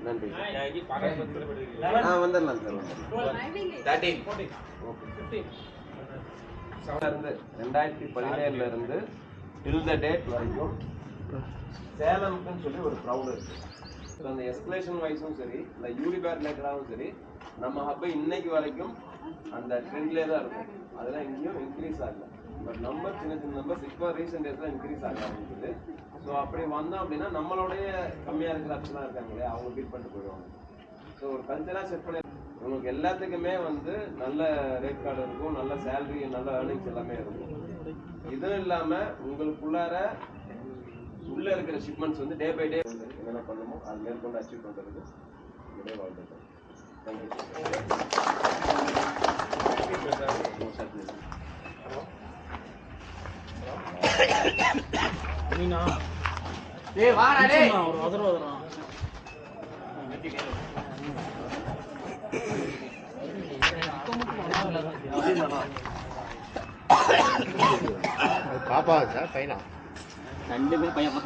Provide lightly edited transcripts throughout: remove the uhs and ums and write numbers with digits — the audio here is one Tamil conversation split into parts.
நன்றி வந்துடலாம் சார் 2017 இருந்து டில் த டேட் வரைக்கும் சேலம்க்குன்னு சொல்லி ஒரு க்ரௌட் இருக்கு. அந்த எஸ்கலேஷன் வைஸும் சரி இல்லை யூனிபேர் ரிலேட்டடாகவும் சரி நம்ம ஹப்பை இன்னைக்கு வரைக்கும் அந்த ட்ரெண்ட்லேயே தான் இருக்கும். அதெல்லாம் எங்கேயும் இன்க்ரீஸ் ஆகல. பட் நம்பர் சின்ன சின்ன நம்பர்ஸ் இப்போ ரீசெண்ட் டேஸில் இன்க்ரீஸ் ஆக ஆரம்பிக்குது. ஸோ அப்படி வந்தோம் அப்படின்னா நம்மளோடைய கம்மியாக இருக்கிற ஆப்ஸ்லாம் இருக்காங்களே அவங்க பீட் பண்ணிட்டு போயிடுவாங்க. ஸோ ஒரு கல்ச்சராக செட் பண்ணி உங்களுக்கு எல்லாத்துக்குமே வந்து நல்ல ரேட் கார்டு இருக்கும், நல்ல சேலரி, நல்ல ஏர்னிங்ஸ் எல்லாமே இருக்கும். இதுவும் இல்லாமல் உங்களுக்குள்ளார உள்ள இருக்கிற ஷிப்மெண்ட்ஸ் வந்து டே பை டே என்னென்ன பண்ணுமோ அது மேற்கொண்டு அச்சீவ் பண்ணுறதுக்கு இதே வாழ்த்துக்கள். பாப்பா சார் பையனா ரெண்டு பேரும் பையன்.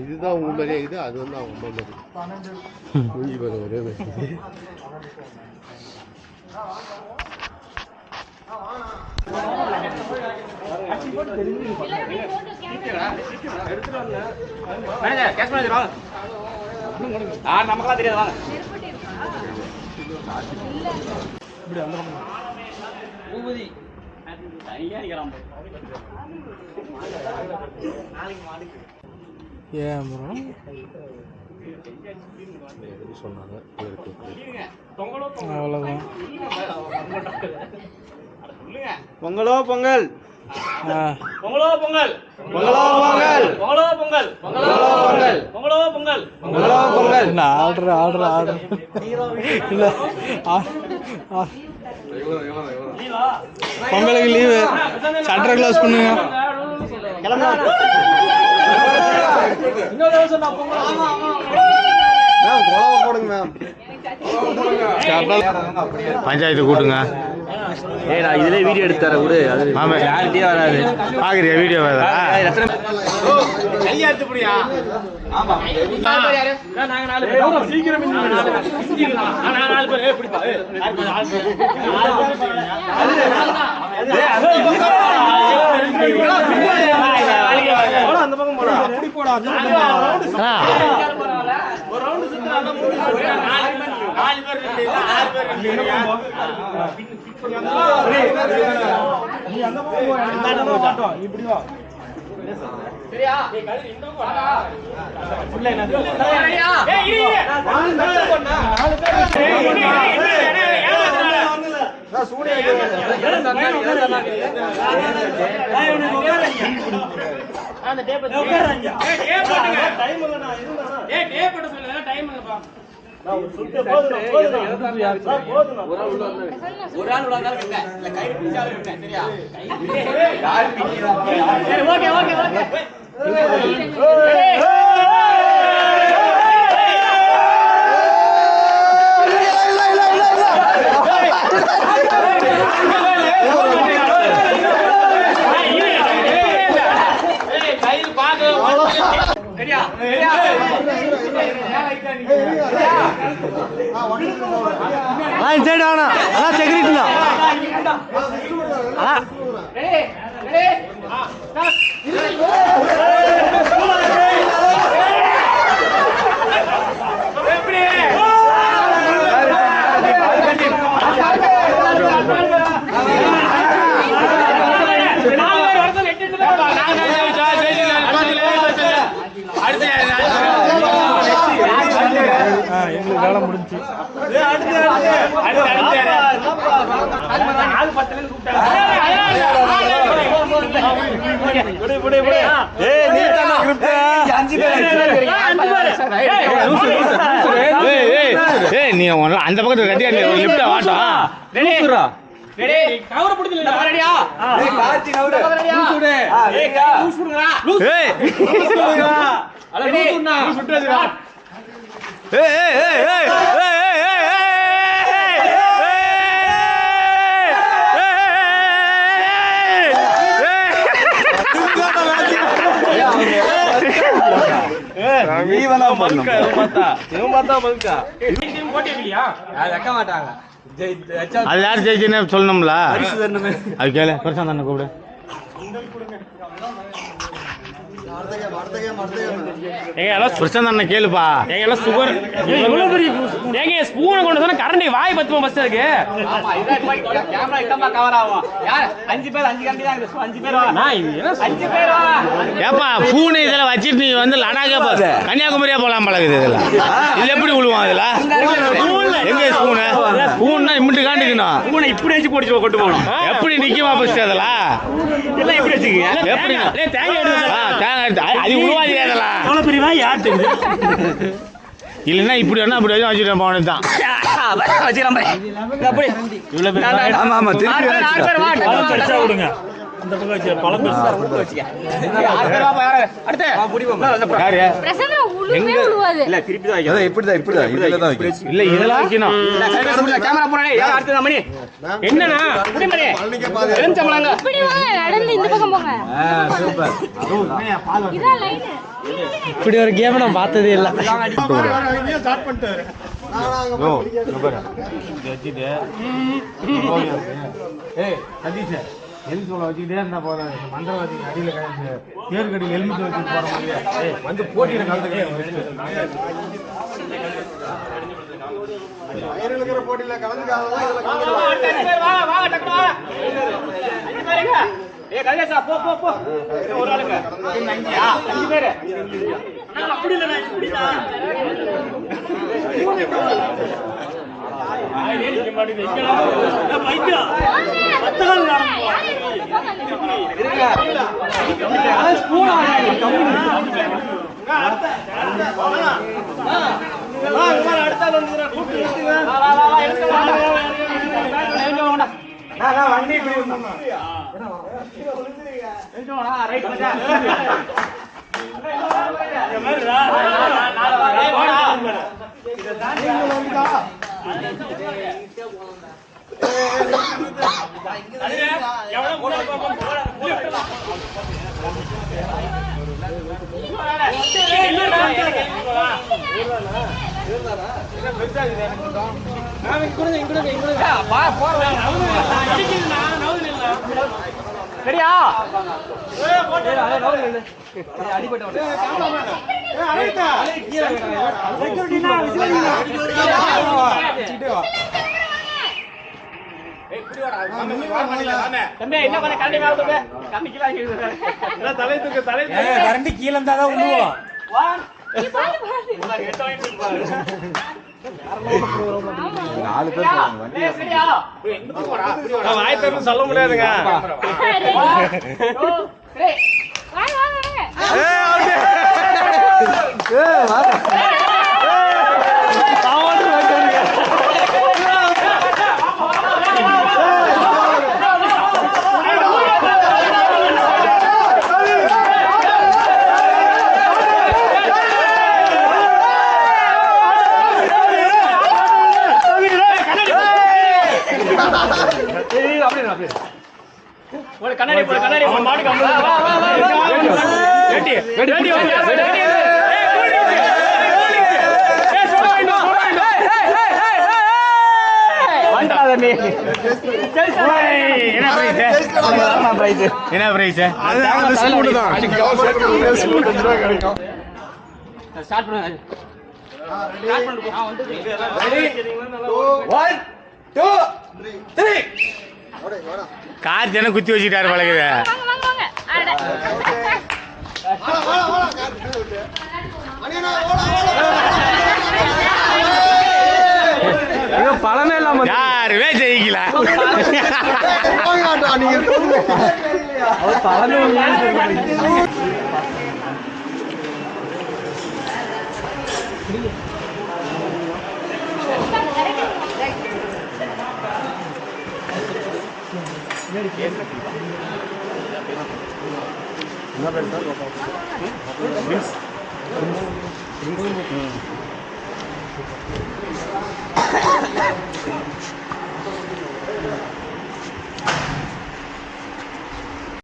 இதுதான் உங்க மாதிரியே இருக்குது, அது வந்து அவங்க அம்மா மாதிரி மூஞ்சி பாரு ஒரே மாதிரி. நமக்கெல்லாம் தெரியாது வாங்க. பூபதி தனியா நிற்கிறான். ஏன் ப்ரோ சொன்னாங்க அவ்வளோதான். பொங்கலோ பொங்கல், பொங்கலோ பொங்கல், பொங்கலோ பொங்கல், பொங்கலோ பொங்கல், பொங்கலோ பொங்கல், பொங்கலோ பொங்கல், பொங்கலோ பொங்கல். இல்லை ஆர்டர் இல்லை பொங்கலுக்கு லீவு, ஷட்டர் க்ளோஸ் பண்ணுங்க. போடுங்க மேம். பஞ்சாயத்து கூட்டுங்க. நான் இதுல வீடியோ எடுத்து தர கூட அது ஆமா யார்கிட்டயே வராது. பாக்குறியா வீடியோ வேற அந்த பக்கம் போடா, அப்படி போடா, ஒரு ஆள் உள்ளாங்க கை பிடிச்சாலும் சரியா. Okay okay okay. சைடு ஆனா அதான் செக்யூரிட்டி தான். எங்களுக்கு வேலை முடிஞ்சு நீ அந்த பக்கத்துல கட்டியா லிப்டா வாட்டா அது யார் ஜெயிச்சுன்னு சொல்லணும்ல. அது கேளு பிரசாந்த் அண்ணன் கூப்பிடு. பிரசாந்த் அண்ணன் கேளுப்பா. சுகர் இவ்வளவு பெரிய ஏங்க ஸ்பூனை கொண்டு சொன்னா கரண்டி வாய் பத்துமா பஸ் இருக்கு. கேமரா இட்டமா கவர் ஆகும். யார் 5 பேர் 5 கரண்டி தான் இருக்கு. 5 பேர் வா. நான் இது என்ன 5 பேர் வா. ஏப்பா பூனை இதெல்லாம் வச்சிட்டு நீ வந்து லடாக்கே கன்னியாகுமரியா போலாம் பழகுது. இதெல்லாம் இது எப்படி விழுவான் இதுல? எங்க ஸ்பூனு? ஸ்பூன்னா இம்மிட்டு காண்டிக்கணும். பூனை இப்படி வச்சு போட்டு கொண்டு போகணும். எப்படி நிக்குமா பஸ் அதெல்லாம்? எல்லாம் இப்படி வச்சுக்கீங்க. எப்படி தேங்காய் எடுத்து அது உருவாதி அதெல்லாம் எவ்வளவு பெரியவா யார் தெரியுது? இல்லைன்னா இப்படி வேணா அப்படி வச்சு வச்சுட்டு போனது தான். விடுங்க இந்த பக்கம் வச்சு பழம் இதெல்லாம் வைக்கணும். என்னன்னா இப்படி ஒரு கேம் நான் பார்த்ததே இல்லை. எலுமிச்சு சோளம் வச்சுக்கிட்டே இருந்தா போதும். மந்திரவாதி அடியில் கலந்து தேர்கடியில் எலுமிச்சு வச்சு போற மாதிரி வந்து போட்டியில கலந்து போட்டியில வண்டி சரியா கரண்டி கீழே இருந்தாதான் உழுவோம். வாய்ப்பு சொல்ல முடியாதுங்க. கண்ணாடி போடு கண்ணாடி மாடு என்ன பிரைஸ்? ஸ்டார்ட் பண்ணுங்க. கார் ஜன குத்தி வச்சுட்டாரு பழகுது. பழமே இல்லாம யாருமே ஜெயிக்கல.